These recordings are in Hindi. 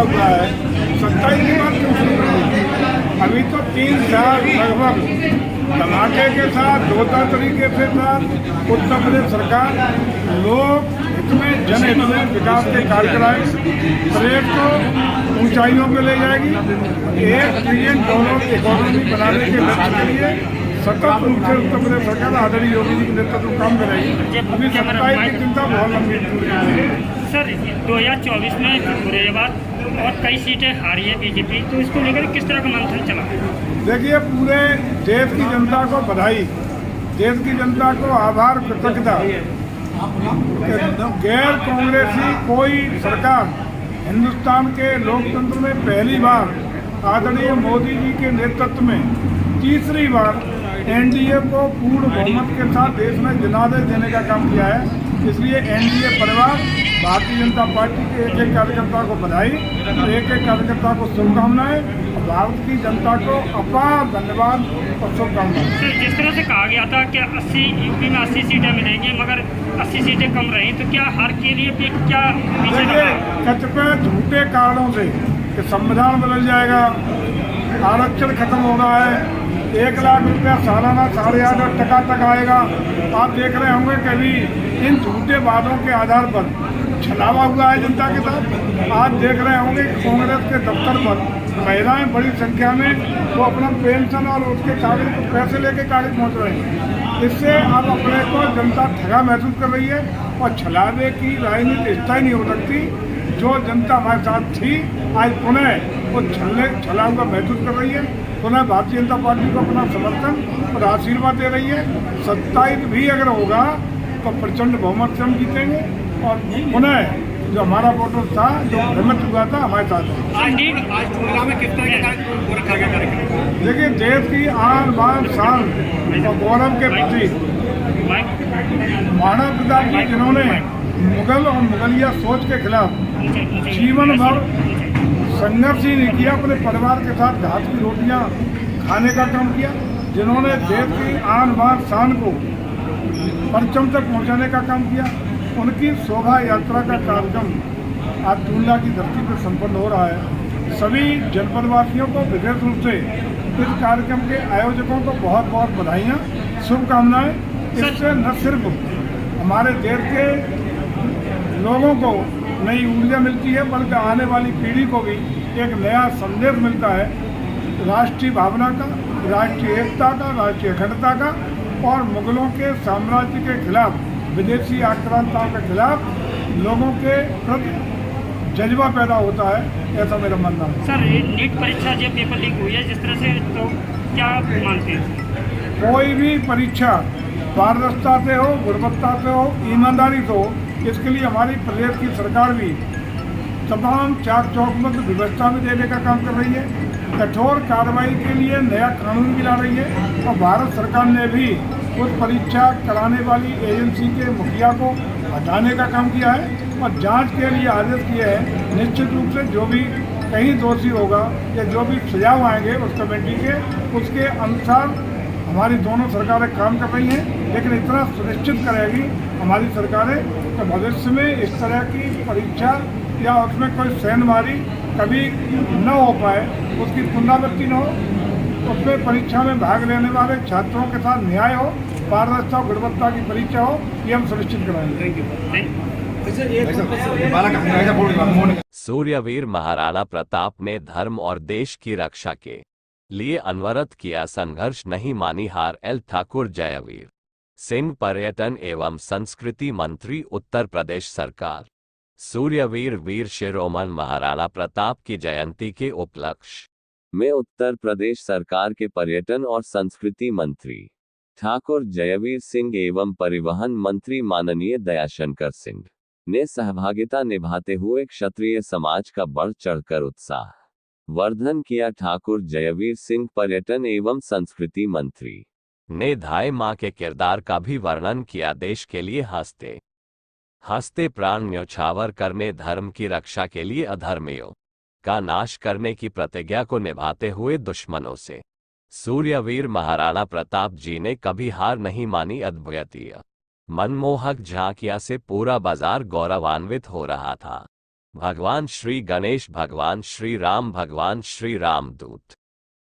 हुआ है, 27 की बात क्यों शुरू करेंगे? अभी तो 3 साल लगभग धमाके के साथ धोता तरीके से साथ उत्तर प्रदेश सरकार लोग हित में जनहित में विकास के कार्य कराए, प्रदेश को ऊंचाइयों पे ले जाएगी। $1 ट्रिलियन इकोनॉमी बनाने के लक्ष्य के लिए सतत रूप से उत्तर प्रदेश सरकार आदरणीय योगी जी के नेतृत्व में काम करेगी। अभी 27 की चिंता बहुत लंबी है। सर 2024 में मुरादाबाद और कई सीटें हारी है बीजेपी, तो इसको लेकर किस तरह का मंथन चला? देखिए, पूरे देश की जनता को बधाई, देश की जनता को आभार कृतज्ञता। गैर कांग्रेसी कोई सरकार हिंदुस्तान के लोकतंत्र में पहली बार आदरणीय मोदी जी के नेतृत्व में तीसरी बार एनडीए को पूर्ण बहुमत के साथ देश में जनादेश देने का काम किया है। इसलिए एनडीए परिवार भारतीय जनता पार्टी के एक एक कार्यकर्ता को बधाई, एक एक कार्यकर्ता को शुभकामनाएं, भारत की जनता को अपार धन्यवाद और शुभकामनाएं। सर, जिस तरह से कहा गया था कि 80 यूपी में 80 सीटें मिलेंगी, मगर 80 सीटें कम रही, तो क्या हार के लिए क्या पीछे कतिपय झूठे कारणों से कि संविधान बदल जाएगा, आरक्षण खत्म हो रहा है, 1 लाख रुपया सालाना 8.5% तक आएगा। आप देख रहे होंगे कभी इन झूठे वादों के आधार पर छलावा हुआ है जनता के साथ। आज देख रहे होंगे कांग्रेस के दफ्तर पर महिलाएं बड़ी संख्या में वो अपना पेंशन और उसके कागज को पैसे लेके कागज पहुंच रहे हैं। इससे अब अपने को जनता ठगा महसूस कर रही है और छलावे की राजनीति स्थायी नहीं हो सकती। जो जनता हमारे साथ थी आज पुनः वो छला हुआ महसूस कर रही है, पुनः भारतीय जनता पार्टी को अपना समर्थन और आशीर्वाद दे रही है। 27 भी अगर होगा तो प्रचंड बहुमत से हम जीतेंगे और पुनः जो हमारा वोटर था, जो भ्रमित हुआ था, हमारे साथ है। देखिए, देश की आन बान शान और गौरव के प्रति मानव पिता जी जिन्होंने मुगल और मुगलिया सोच के खिलाफ जीवन भर संघर्ष ही नहीं किया, अपने परिवार के साथ घास की रोटियां खाने का काम किया, जिन्होंने देश की आन बान शान को परचम तक पहुंचाने का काम किया, उनकी शोभा यात्रा का कार्यक्रम आज टूंडला की धरती पर संपन्न हो रहा है। सभी जनपदवासियों को विशेष रूप से इस कार्यक्रम के आयोजकों को बहुत बहुत बधाइयाँ, शुभकामनाएं। इससे न सिर्फ हमारे देश के लोगों को नई ऊर्जा मिलती है, बल्कि आने वाली पीढ़ी को भी एक नया संदेश मिलता है राष्ट्रीय भावना का, राष्ट्रीय एकता का, राष्ट्रीय अखंडता का और मुगलों के साम्राज्य के खिलाफ, विदेशी आक्रांताओं के खिलाफ लोगों के प्रति जज्बा पैदा होता है, ऐसा मेरा मानना है। सर, नीट परीक्षा जो पेपर लीक हुई है जिस तरह से, तो क्या आप मानते हैं? कोई भी परीक्षा पारदर्शिता से हो, गुणवत्ता से हो, ईमानदारी से हो, इसके लिए हमारी प्रदेश की सरकार भी तमाम चाक चौकबंद व्यवस्था भी देने का काम कर रही है। कठोर कार्रवाई के लिए नया कानून भी ला रही है और भारत सरकार ने भी उस परीक्षा कराने वाली एजेंसी के मुखिया को हटाने का काम किया है और जांच के लिए आदेश किए हैं। निश्चित रूप से जो भी कहीं दोषी होगा या जो भी सुझाव आएंगे उस कमेटी के, उसके अनुसार हमारी दोनों सरकारें काम कर रही हैं। लेकिन इतना सुनिश्चित करेगी हमारी सरकारें कि भविष्य में इस तरह की परीक्षा या उसमें कोई सेंधमारी कभी न हो पाए, उसकी पुनरावृत्ति न हो, उसमें परीक्षा में भाग लेने वाले छात्रों के साथ न्याय हो, पारदर्शिता और गुणवत्ता की परीक्षा हो, ये हम सुनिश्चित कराएंगे। सूर्यवीर महाराणा प्रताप ने धर्म और देश की रक्षा के लिए अनवरत किया संघर्ष, नहीं मानी हार। एल ठाकुर जयवीर सिंह, पर्यटन एवं संस्कृति मंत्री, उत्तर प्रदेश सरकार। सूर्यवीर वीर शिरोमणि महाराणा प्रताप की जयंती के उपलक्ष्य में उत्तर प्रदेश सरकार के पर्यटन और संस्कृति मंत्री ठाकुर जयवीर सिंह एवं परिवहन मंत्री माननीय दयाशंकर सिंह ने सहभागिता निभाते हुए क्षत्रिय समाज का बढ़ चढ़कर उत्साह वर्धन किया। ठाकुर जयवीर सिंह पर्यटन एवं संस्कृति मंत्री ने धाय मां के किरदार का भी वर्णन किया। देश के लिए हंसते हंसते प्राण न्यौछावर करने, धर्म की रक्षा के लिए अधर्मियों का नाश करने की प्रतिज्ञा को निभाते हुए दुश्मनों से सूर्यवीर महाराणा प्रताप जी ने कभी हार नहीं मानी। अद्वितीय मनमोहक झांकियां से पूरा बाजार गौरवान्वित हो रहा था। भगवान श्री गणेश, भगवान श्री राम, भगवान श्री रामदूत,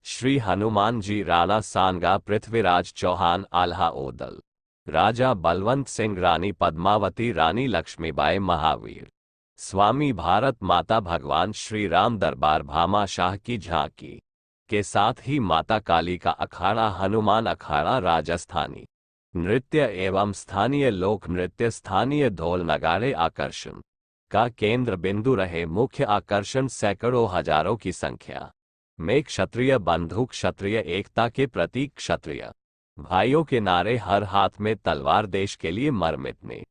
श्री हनुमान जी, राणा सानगा, पृथ्वीराज चौहान, आल्हा ओदल, राजा बलवंत सिंह, रानी पद्मावती, रानी लक्ष्मीबाई, महावीर, स्वामी भारत माता, भगवान श्री राम, दरबार भामाशाह की झांकी के साथ ही माता काली का अखाड़ा, हनुमान अखाड़ा, राजस्थानी नृत्य एवं स्थानीय लोक नृत्य, स्थानीय ढोल नगाड़े आकर्षण का केंद्र बिंदु रहे। मुख्य आकर्षण सैकड़ों हजारों की संख्या में क्षत्रिय बंधु, क्षत्रिय एकता के प्रतीक, क्षत्रिय भाइयों के नारे, हर हाथ में तलवार, देश के लिए मर मिटने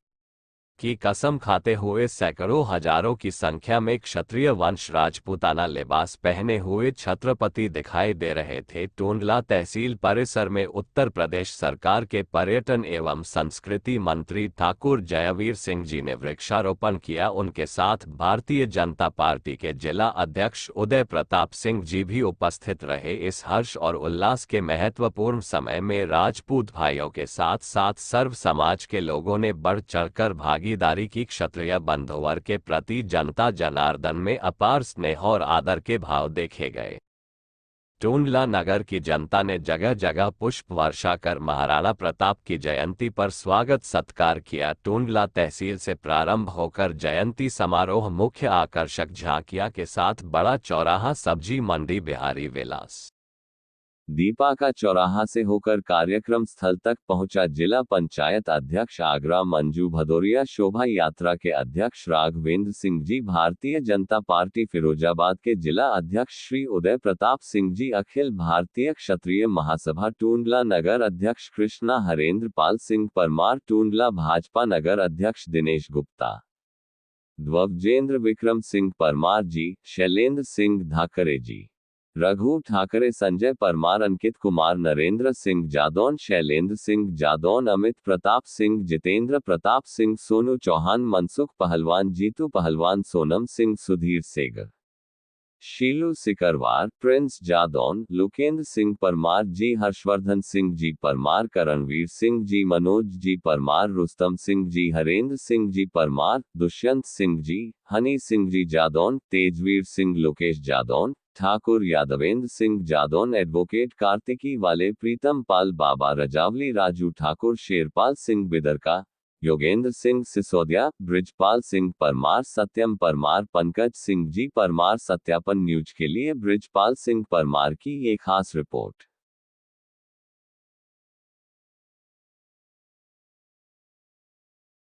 की कसम खाते हुए सैकड़ों हजारों की संख्या में क्षत्रिय वंश राजपूताना लिबास पहने हुए छत्रपति दिखाई दे रहे थे। टूंडला तहसील परिसर में उत्तर प्रदेश सरकार के पर्यटन एवं संस्कृति मंत्री ठाकुर जयवीर सिंह जी ने वृक्षारोपण किया। उनके साथ भारतीय जनता पार्टी के जिला अध्यक्ष उदय प्रताप सिंह जी भी उपस्थित रहे। इस हर्ष और उल्लास के महत्वपूर्ण समय में राजपूत भाइयों के साथ साथ सर्व समाज के लोगों ने बढ़ चढ़कर भागीदारी की। क्षत्रिय बंधुवर के प्रति जनता जनार्दन में अपार स्नेह और आदर के भाव देखे गए। टूंडला नगर की जनता ने जगह जगह पुष्प वर्षा कर महाराणा प्रताप की जयंती पर स्वागत सत्कार किया। टूंडला तहसील से प्रारंभ होकर जयंती समारोह मुख्य आकर्षक झांकियां के साथ बड़ा चौराहा, सब्जी मंडी, बिहारी विलास दीपा का चौराहा से होकर कार्यक्रम स्थल तक पहुंचा। जिला पंचायत अध्यक्ष आगरा मंजू भदौरिया, शोभा यात्रा के अध्यक्ष राघवेंद्र सिंह जी, भारतीय जनता पार्टी फिरोजाबाद के जिला अध्यक्ष श्री उदय प्रताप सिंह जी, अखिल भारतीय क्षत्रिय महासभा टूंडला नगर अध्यक्ष कृष्णा हरेंद्र पाल सिंह परमार, टूंडला भाजपा नगर अध्यक्ष दिनेश गुप्ता, ध्वजेंद्र विक्रम सिंह परमार जी, शैलेंद्र सिंह धाकरे जी, रघु ठाकरे, संजय परमार, अंकित कुमार, नरेंद्र सिंह जादौन, शैलेंद्र सिंह जादौन, अमित प्रताप सिंह, जितेंद्र प्रताप सिंह, सोनू चौहान, मनसुख पहलवान, जीतू पहलवान, सोनम सिंह, सुधीर सेगर, शीलू सिकरवार, प्रिंस जादौन, लोकेंद्र सिंह परमार जी, हर्षवर्धन सिंह जी परमार, करणवीर सिंह जी, मनोज जी परमार, रुस्तम सिंह जी, हरेंद्र सिंह जी परमार, दुष्यंत सिंह जी, हनी सिंह जी जादौन, तेजवीर सिंह, लोकेश जादौन, ठाकुर यादवेंद्र सिंह जादौन, एडवोकेट कार्तिकी वाले, प्रीतम पाल, बाबा रजावली, राजू ठाकुर, शेरपाल सिंह बिदरका, योगेंद्र सिंह सिसोदिया, ब्रिजपाल सिंह परमार, सत्यम परमार, पंकज सिंह जी परमार। सत्यापन न्यूज के लिए ब्रिजपाल सिंह परमार की एक खास रिपोर्ट।